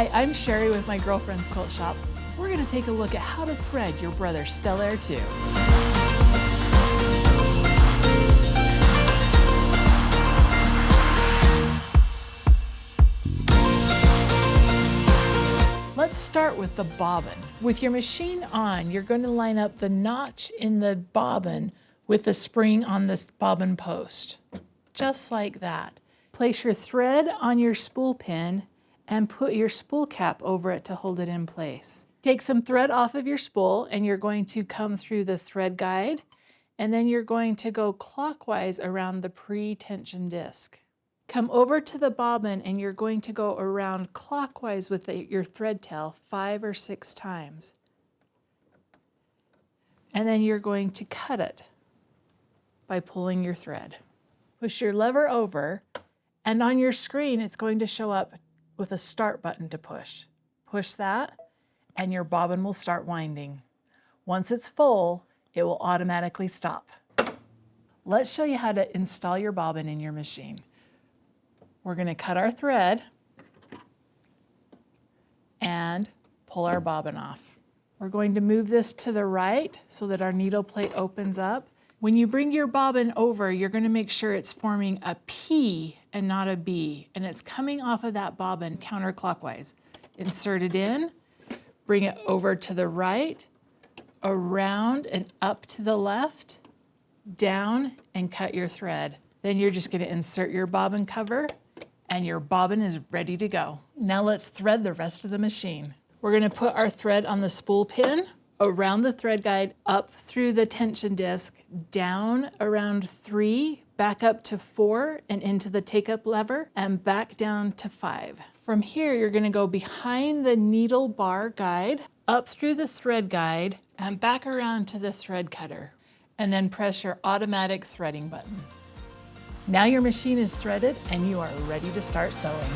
Hi, I'm Cheri with my girlfriend's quilt shop. We're going to take a look at how to thread your Brother Stellaire 2. Let's start with the bobbin. With your machine on, you're going to line up the notch in the bobbin with the spring on this bobbin post. Just like that. Place your thread on your spool pin and put your spool cap over it to hold it in place. Take some thread off of your spool and you're going to come through the thread guide, and then you're going to go clockwise around the pre-tension disc. Come over to the bobbin and you're going to go around clockwise with your thread tail 5 or 6 times. And then you're going to cut it by pulling your thread. Push your lever over, and on your screen it's going to show up with a start button to push. Push that and your bobbin will start winding. Once it's full, it will automatically stop. Let's show you how to install your bobbin in your machine. We're going to cut our thread and pull our bobbin off. We're going to move this to the right so that our needle plate opens up. When you bring your bobbin over, you're going to make sure it's forming a P and not a B, and it's coming off of that bobbin counterclockwise. Insert it in, bring it over to the right, around and up to the left, down, and cut your thread. Then you're just going to insert your bobbin cover, and your bobbin is ready to go. Now let's thread the rest of the machine. We're going to put our thread on the spool pin, around the thread guide, up through the tension disc, down around 3, back up to 4, and into the take-up lever, and back down to 5. From here, you're going to go behind the needle bar guide, up through the thread guide, and back around to the thread cutter, and then press your automatic threading button. Now your machine is threaded and you are ready to start sewing.